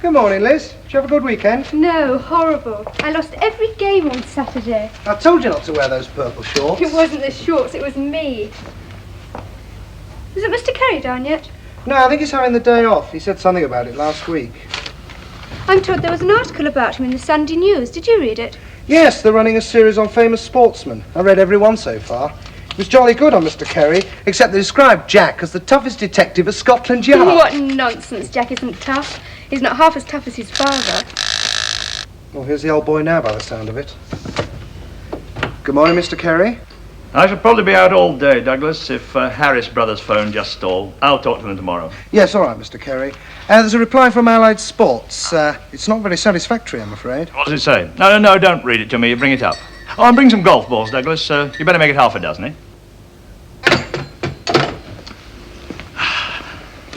Good morning, Liz. Did you have a good weekend? No, horrible. I lost every game on Saturday. I told you not to wear those purple shorts. It wasn't the shorts, it was me. Isn't Mr. Carey down yet? No, I think he's having the day off. He said something about it last week. I'm told there was an article about him in the Sunday News. Did you read it? Yes, they're running a series on famous sportsmen. I read every one so far. It was jolly good on Mr. Carey, except they described Jack as the toughest detective at Scotland Yard. What nonsense. Jack isn't tough. He's not half as tough as his father. Well, here's the old boy now, by the sound of it. Good morning, Mr. Carey. I shall probably be out all day, Douglas. If Harris Brothers' phone just stalled, I'll talk to them tomorrow. Yes, all right, Mr. Carey. There's a reply from Allied Sports. It's not very satisfactory, I'm afraid. What does it say? No, don't read it to me. Bring it up. Oh, and bring some golf balls, Douglas. You better make it half a dozen, eh?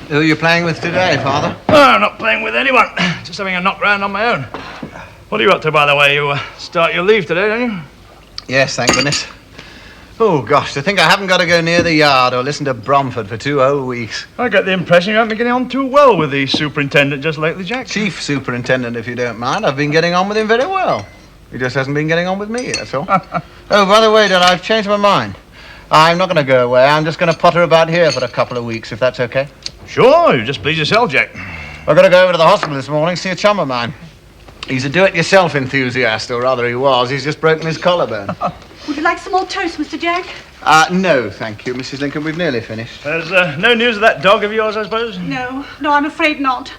Who are you playing with today, Father? Oh, I'm not playing with anyone. Just having a knock round on my own. What are you up to, by the way? You start your leave today, don't you? Yes, thank goodness. Oh, gosh, to think I haven't got to go near the yard or listen to Bromford for 2 whole weeks. I get the impression you haven't been getting on too well with the superintendent just lately, Jack. Chief superintendent, if you don't mind. I've been getting on with him very well. He just hasn't been getting on with me, that's all. Oh, by the way, Dad, I've changed my mind. I'm not going to go away. I'm just going to potter about here for a couple of weeks, if that's okay. Sure, you just please yourself, Jack. I've got to go over to the hospital this morning, see a chum of mine. He's a do-it-yourself enthusiast, or rather he was. He's just broken his collarbone. Would you like some more toast, Mr. Jack? No, thank you, Mrs. Lincoln. We've nearly finished. There's no news of that dog of yours, I suppose? No, I'm afraid not.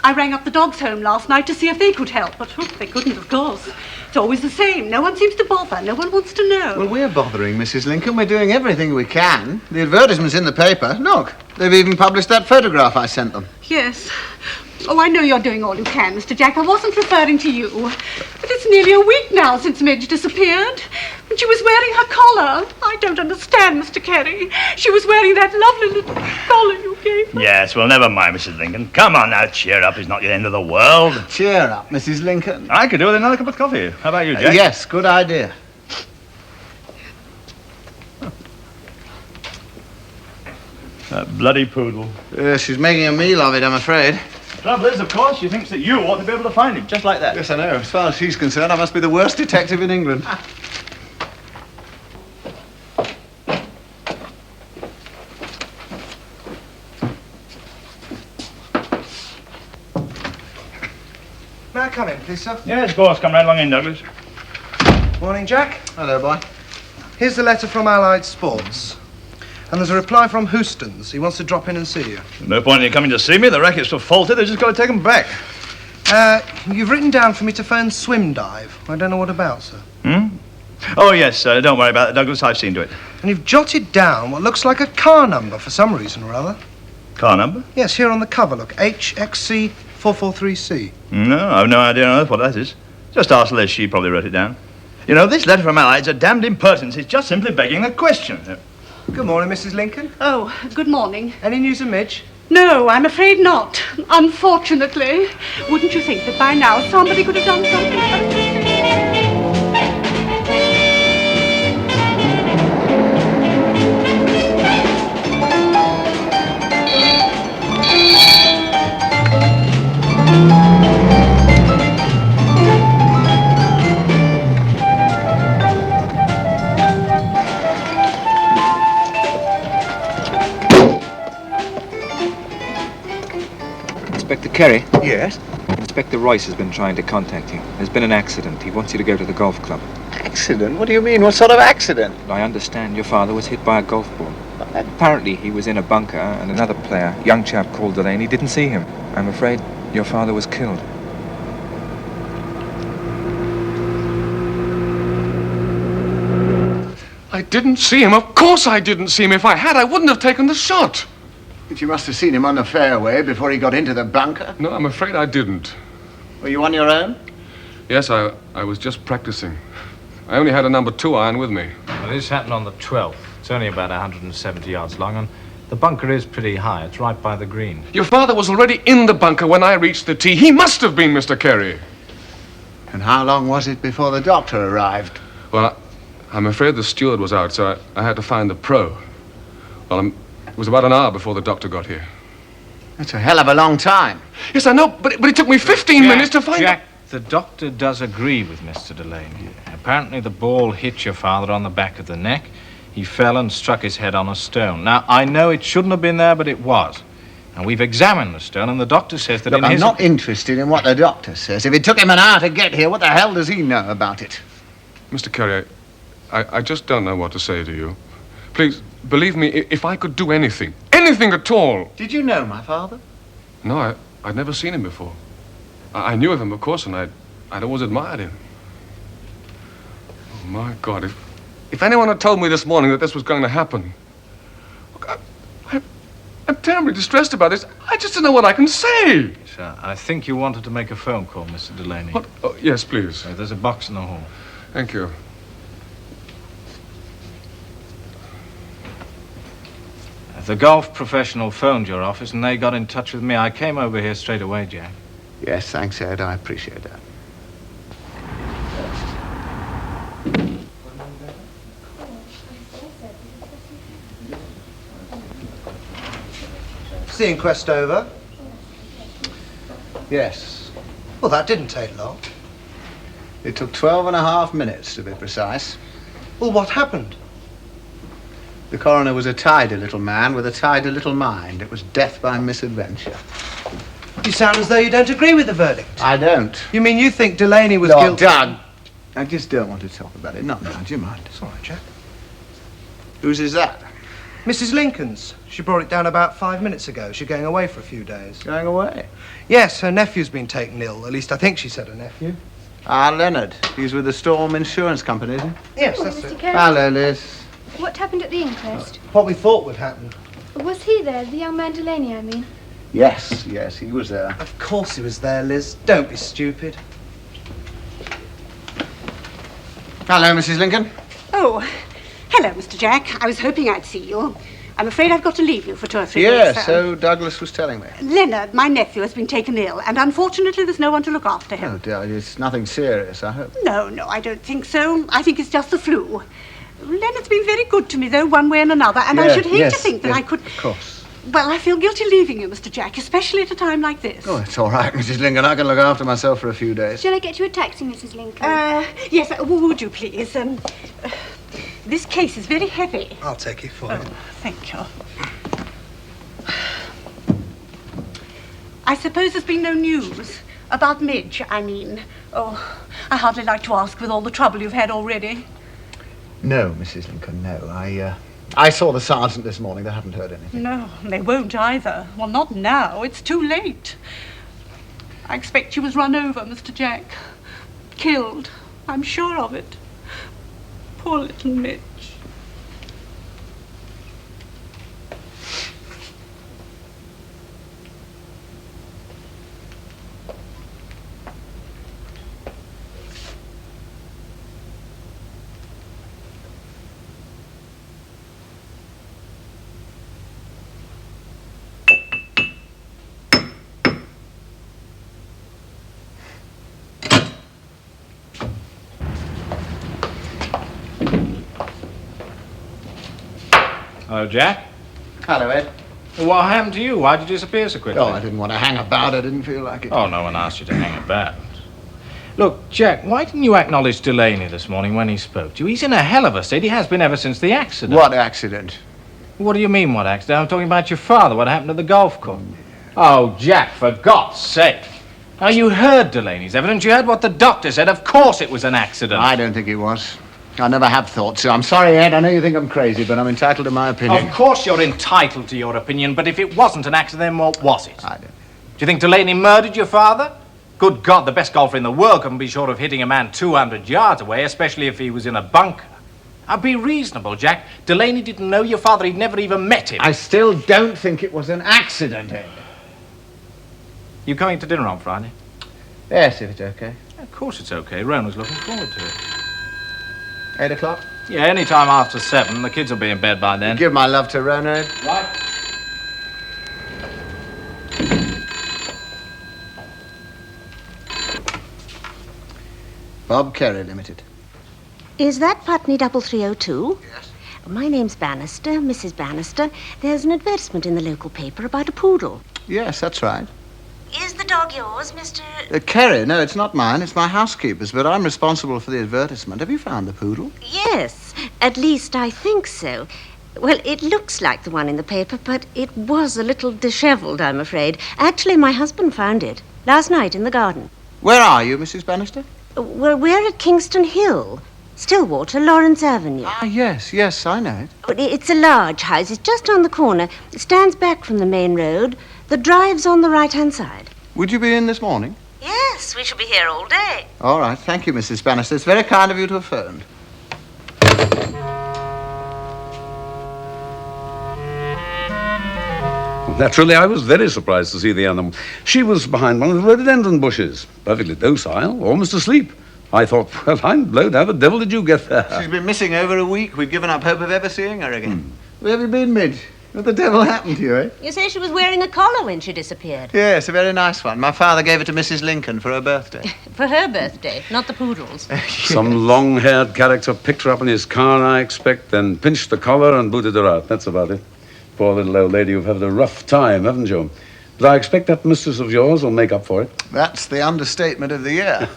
I rang up the dogs' home last night to see if they could help, but they couldn't, of course. It's always the same. No one seems to bother. No one wants to know. Well, we're bothering, Mrs. Lincoln. We're doing everything we can. The advertisement's in the paper. Look, they've even published that photograph I sent them. Yes. Oh, I know you're doing all you can, Mr. Jack. I wasn't referring to you. But it's nearly a week now since Midge disappeared. And she was wearing her collar. I don't understand, Mr. Carey. She was wearing that lovely little collar you gave her. Yes, well, never mind, Mrs. Lincoln. Come on now, cheer up. It's not the end of the world. Cheer up, Mrs. Lincoln. I could do with another cup of coffee. How about you, Jack? Yes, good idea. That bloody poodle. She's making a meal of it, I'm afraid. Trouble is, of course, she thinks that you ought to be able to find him, just like that. Yes, I know. As far as she's concerned, I must be the worst detective in England. May I come in, please, sir? Yes, of course. Come right along in, Douglas. Morning, Jack. Hello, boy. Here's the letter from Allied Sports. And there's a reply from Houston's. He wants to drop in and see you. No point in you coming to see me. The rackets were faulted. They've just got to take them back. You've written down for me to phone Swim Dive. I don't know what about, sir. Oh, yes. Don't worry about it, Douglas. I've seen to it. And you've jotted down what looks like a car number for some reason or other. Car number? Yes, here on the cover, look. HXC443C. No, I've no idea on earth what that is. Just ask Liz. She probably wrote it down. You know, this letter from Allied's a damned impertinence. It's just simply begging the question. Good morning, Mrs. Lincoln. Oh, good morning. Any news of Midge? No, I'm afraid not. Unfortunately. Wouldn't you think that by now somebody could have done something? Inspector Carey? Yes? Inspector Royce has been trying to contact you. There's been an accident. He wants you to go to the golf club. Accident? What do you mean? What sort of accident? I understand your father was hit by a golf ball. Apparently he was in a bunker and another player, young chap called Delaney, didn't see him. I'm afraid your father was killed. I didn't see him. Of course I didn't see him. If I had, I wouldn't have taken the shot. But you must have seen him on the fairway before he got into the bunker. No, I'm afraid I didn't. Were you on your own? Yes, I was just practicing. I only had a number 2 iron with me. Well, this happened on the 12th. It's only about 170 yards long, and the bunker is pretty high. It's right by the green. Your father was already in the bunker when I reached the tee. He must have been Mr. Carey. And how long was it before the doctor arrived? Well, I'm afraid the steward was out, so I had to find the pro. Well, it was about an hour before the doctor got here. That's a hell of a long time. Yes, I know, but it took me 15 minutes to find Jack, the doctor does agree with Mr. Delaney. Apparently the ball hit your father on the back of the neck. He fell and struck his head on a stone. Now, I know it shouldn't have been there, but it was. And we've examined the stone, and the doctor says that Look, in I'm his... not interested in what the doctor says. If it took him an hour to get here, what the hell does he know about it? Mr. Carey, I just don't know what to say to you. Please, believe me, if I could do anything at all... Did you know my father? No, I'd never seen him before. I knew of him, of course, and I'd always admired him. Oh, my God, if anyone had told me this morning that this was going to happen... Look, I'm terribly distressed about this. I just don't know what I can say. Sir, I think you wanted to make a phone call, Mr. Delaney. What? Oh, yes, please. There's a box in the hall. Thank you. The golf professional phoned your office, and they got in touch with me. I came over here straight away, Jack. Yes, thanks, Ed. I appreciate that. Is the inquest over? Yes. Well, that didn't take long. It took 12.5 minutes, to be precise. Well, what happened? The coroner was a tidy little man with a tidy little mind. It was death by misadventure. You sound as though you don't agree with the verdict. I don't. You mean you think Delaney was Look, guilty? Doug, I just don't want to talk about it. Not now, do you mind? It's all right, Jack. Whose is that? Mrs. Lincoln's. She brought it down about 5 minutes ago. She's going away for a few days. Going away? Yes, her nephew's been taken ill. At least I think she said her nephew. Ah, Leonard. He's with the Storm Insurance Company, isn't he? Yes, Oh, that's Mr. it. Carey. Hello, Liz. What happened at the inquest? What we thought would happen. Was he there, the young man Delaney, I mean? Yes, he was there. Of course he was there, Liz. Don't be stupid. Hello, Mrs. Lincoln. Oh, hello, Mr. Jack. I was hoping I'd see you. I'm afraid I've got to leave you for 2 or 3 days. Yes, so Douglas was telling me. Leonard, my nephew, has been taken ill, and unfortunately there's no one to look after him. Oh, dear, it's nothing serious, I hope. No, I don't think so. I think it's just the flu. Leonard's been very good to me, though, one way and another, and I should hate to think that I could... Of course. Well, I feel guilty leaving you, Mr. Jack, especially at a time like this. Oh, it's all right, Mrs. Lincoln. I can look after myself for a few days. Shall I get you a taxi, Mrs. Lincoln? Yes, would you please? This case is very heavy. I'll take it for you. Thank you. I suppose there's been no news about Midge, I mean. Oh, I hardly like to ask with all the trouble you've had already. No, Mrs. Lincoln, no. I saw the sergeant this morning. They haven't heard anything. No, they won't either. Well, not now. It's too late. I expect she was run over, Mr. Jack. Killed. I'm sure of it. Poor little Midge. Hello, Jack. Hello, Ed. What happened to you? Why did you disappear so quickly? Oh, I didn't want to hang about. I didn't feel like it. Oh, no one asked you to hang about. Look, Jack, why didn't you acknowledge Delaney this morning when he spoke to you? He's in a hell of a state. He has been ever since the accident. What accident? What do you mean, what accident? I'm talking about your father. What happened at the golf course? Oh, Jack, for God's sake. Now, you heard Delaney's evidence. You heard what the doctor said. Of course it was an accident. I don't think it was. I never have thought so. I'm sorry, Ed. I know you think I'm crazy, but I'm entitled to my opinion. Of course you're entitled to your opinion, but if it wasn't an accident, then what was it? I don't. Do you think Delaney murdered your father? Good God, the best golfer in the world couldn't be short of hitting a man 200 yards away, especially if he was in a bunker. Be reasonable, Jack. Delaney didn't know your father. He'd never even met him. I still don't think it was an accident, Ed. You coming to dinner on Friday? Yes, if it's okay. Of course it's okay. Rona's looking forward to it. 8 o'clock? Yeah, any time after 7. The kids will be in bed by then. Give my love to Rona, Ed. Right. Bob Kerry Limited. Is that Putney 3302? Yes. My name's Bannister, Mrs. Bannister. There's an advertisement in the local paper about a poodle. Yes, that's right. Is the dog yours, Mr. Kerry, no, it's not mine. It's my housekeeper's, but I'm responsible for the advertisement. Have you found the poodle? Yes, at least I think so. Well, it looks like the one in the paper, but it was a little disheveled, I'm afraid. Actually, my husband found it last night in the garden. Where are you, Mrs. Bannister? Well, we're at Kingston Hill, Stillwater, Lawrence Avenue. Ah, yes, I know it. It's a large house. It's just on the corner. It stands back from the main road. The drive's on the right-hand side. Would you be in this morning? Yes, we shall be here all day. All right, thank you, Mrs. Bannister. It's very kind of you to have phoned. Naturally, I was very surprised to see the animal. She was behind one of the rhododendron bushes, perfectly docile, almost asleep. I thought, well, I'm blowed. How the devil did you get there? She's been missing over a week. We've given up hope of ever seeing her again. Where have you been, Midge? What the devil happened to you, eh? You say she was wearing a collar when she disappeared. Yes, a very nice one. My father gave it to Mrs. Lincoln for her birthday. For her birthday, not the poodle's. Some long-haired character picked her up in his car, I expect, then pinched the collar and booted her out. That's about it. Poor little old lady, you've had a rough time, haven't you? But I expect that mistress of yours will make up for it. That's the understatement of the year.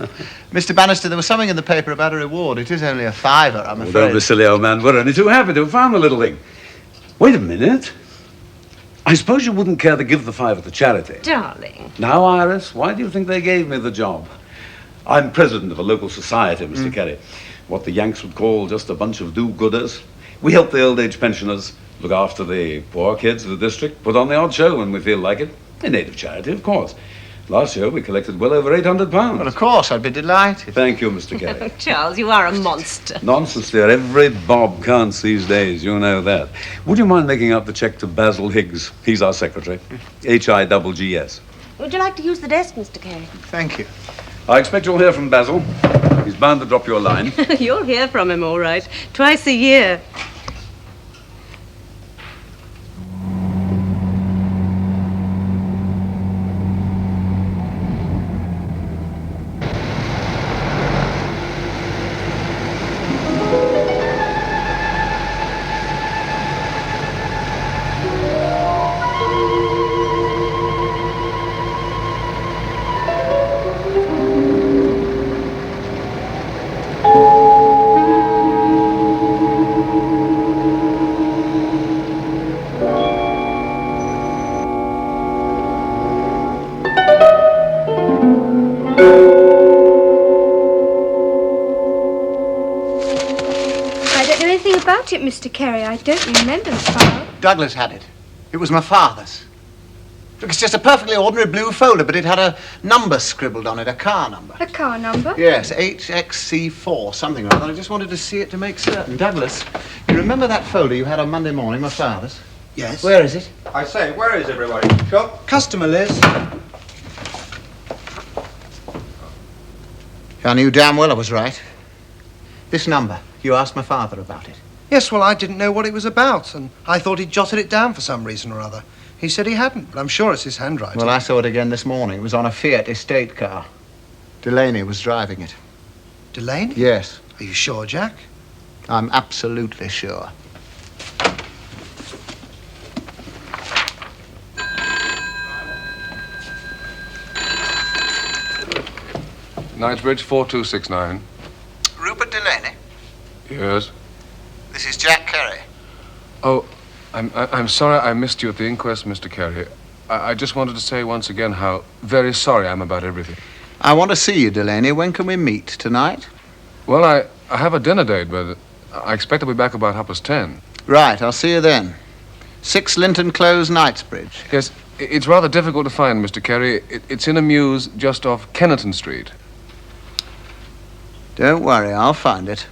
Mr. Bannister, there was something in the paper about a reward. It is only a fiver, I'm afraid. Don't be silly, old man. We're only too happy to have found the little thing. Wait a minute. I suppose you wouldn't care to give the fiver to charity. Darling. Now, Iris, why do you think they gave me the job? I'm president of a local society, Mr. Kerry. What the Yanks would call just a bunch of do-gooders. We help the old-age pensioners, look after the poor kids of the district, put on the odd show when we feel like it. A native charity, of course. Last year, we collected well over £800. Well, of course, I'd be delighted. Thank you, Mr. Kerry. Charles, you are a monster. Nonsense, dear. Every bob counts these days. You know that. Would you mind making out the check to Basil Higgs? He's our secretary. H-I-G-G-S. Would you like to use the desk, Mr. Carey? Thank you. I expect you'll hear from Basil. He's bound to drop you a line. You'll hear from him, all right. Twice a year. About it, Mr. Carey, I don't remember the file. Douglas had it. It was my father's. Look, it's just a perfectly ordinary blue folder, but it had a number scribbled on it, a car number. A car number? Yes, HXC4, something or other. I just wanted to see it to make certain. Douglas, you remember that folder you had on Monday morning, my father's? Yes. Where is it? I say, where is everybody? Shop? Customer list. I knew damn well I was right. This number, you asked my father about it. Yes, well, I didn't know what it was about, and I thought he'd jotted it down for some reason or other. He said he hadn't, but I'm sure it's his handwriting. Well, I saw it again this morning. It was on a Fiat estate car. Delaney was driving it. Delaney? Yes. Are you sure, Jack? I'm absolutely sure. Knightsbridge 4269. Rupert Delaney? Yes. This is Jack Kerry. Oh, I'm sorry I missed you at the inquest, Mr. Carey. I just wanted to say once again how very sorry I am about everything. I want to see you, Delaney. When can we meet? Tonight? Well, I have a dinner date, but I expect to be back about 10:30. Right, I'll see you then. 6 Linton Close, Knightsbridge. Yes, it's rather difficult to find, Mr. Carey. It's in a mews just off Kennerton Street. Don't worry, I'll find it.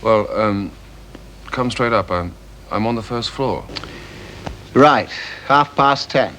Well, come straight up. I'm on the first floor. Right, 10:30.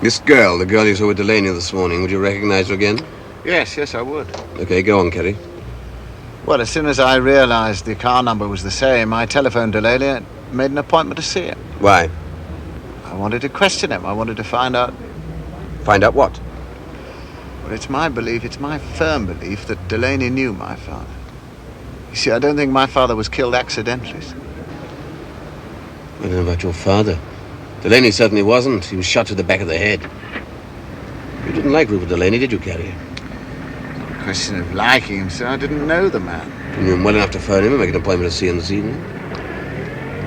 This girl, the girl you saw with Delaney this morning, would you recognize her again? Yes, I would. Okay, go on, Kerry. Well, as soon as I realized the car number was the same, I telephoned Delaney and made an appointment to see him. Why? I wanted to question him. I wanted to find out... Find out what? Well, it's my belief, it's my firm belief that Delaney knew my father. You see, I don't think my father was killed accidentally. I don't know about your father. Delaney certainly wasn't. He was shot to the back of the head. You didn't like Rupert Delaney, did you, Carrie? A question of liking him, sir. I didn't know the man. You knew him well enough to phone him and make an appointment to see him this evening?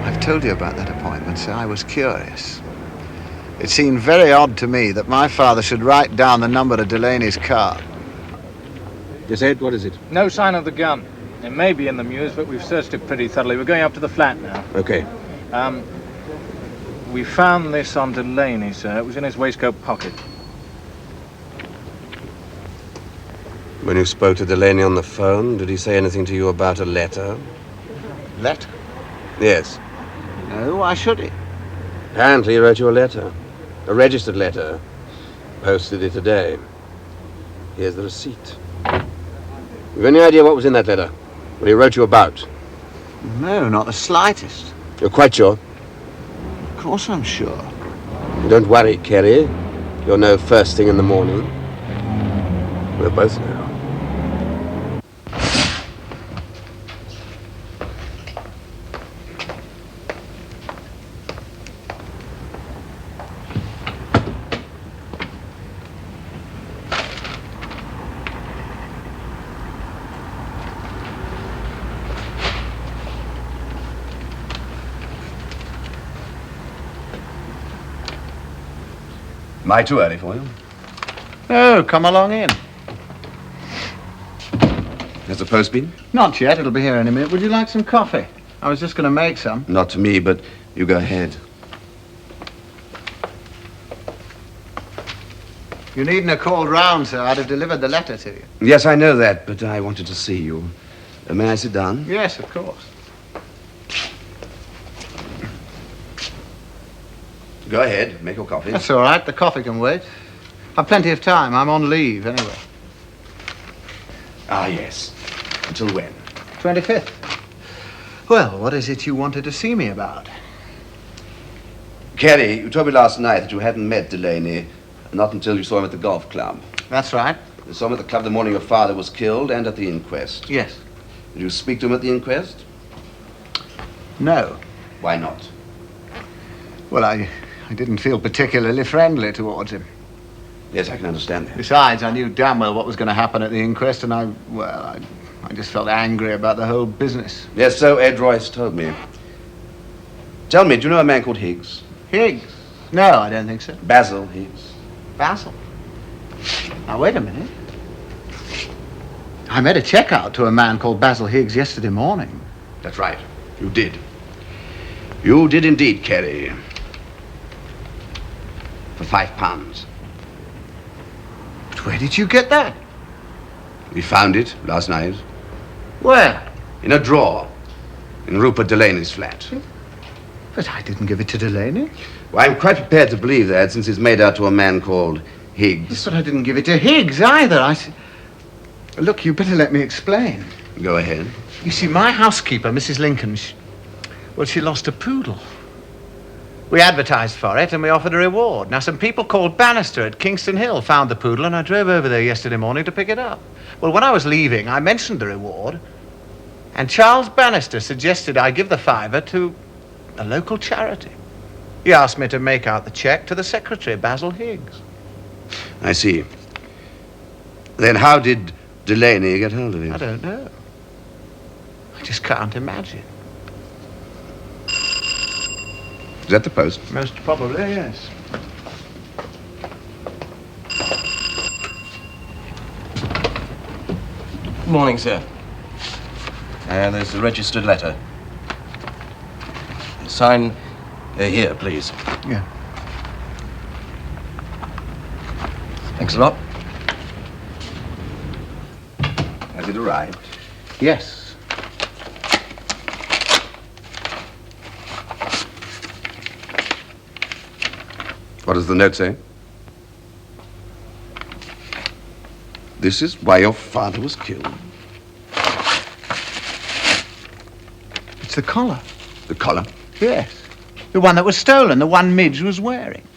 I've told you about that appointment, sir. I was curious. It seemed very odd to me that my father should write down the number of Delaney's car. Yes, Ed, what is it? No sign of the gun. It may be in the mews, but we've searched it pretty thoroughly. We're going up to the flat now. Okay. We found this on Delaney, sir. It was in his waistcoat pocket. When you spoke to Delaney on the phone, did he say anything to you about a letter? Letter? Yes. No, why should he? Apparently he wrote you a letter. A registered letter. Posted it today. Here's the receipt. You've any idea what was in that letter? What he wrote you about? No, not the slightest. You're quite sure? Of course I'm sure. Don't worry, Kerry. You'll know first thing in the morning. We'll both know. Am I too early for you? No, come along in. Has the post been? Not yet. It'll be here any minute. Would you like some coffee? I was just going to make some. Not to me, but you go ahead. You needn't have called round, sir. I'd have delivered the letter to you. Yes, I know that, but I wanted to see you. May I sit down? Yes, of course. Go ahead, make your coffee. That's all right. The coffee can wait. I've plenty of time. I'm on leave anyway. Ah, yes. Until when? 25th. Well, what is it you wanted to see me about? Kerry, you told me last night that you hadn't met Delaney, not until you saw him at the golf club. That's right. You saw him at the club the morning your father was killed and at the inquest. Yes. Did you speak to him at the inquest? No. Why not? Well, I didn't feel particularly friendly towards him. Yes, I can understand that. Besides, I knew damn well what was going to happen at the inquest, and I just felt angry about the whole business. Yes, so Ed Royce told me. Tell me, do you know a man called Higgs? Higgs? No, I don't think so. Basil Higgs. Basil? Now, wait a minute. I made a check out to a man called Basil Higgs yesterday morning. That's right. You did. You did indeed, Kerry. For £5. But where did you get that? We found it last night. Where? In a drawer. In Rupert Delaney's flat. But I didn't give it to Delaney. Well, I'm quite prepared to believe that, since it's made out to a man called Higgs. Yes, but I didn't give it to Higgs either. Look, you better let me explain. Go ahead. You see, my housekeeper, Mrs. Lincoln, she lost a poodle. We advertised for it and we offered a reward. Now, some people called Bannister at Kingston Hill found the poodle and I drove over there yesterday morning to pick it up. Well, when I was leaving, I mentioned the reward and Charles Bannister suggested I give the £5 to a local charity. He asked me to make out the cheque to the secretary, Basil Higgs. I see. Then how did Delaney get hold of him? I don't know. I just can't imagine. Is that the post? Most probably, yes. Morning, sir. There's the registered letter. Sign here, please. Yeah. Thanks a lot. Has it arrived? Yes. What does the note say? This is why your father was killed. It's the collar. The collar? Yes. The one that was stolen, the one Midge was wearing.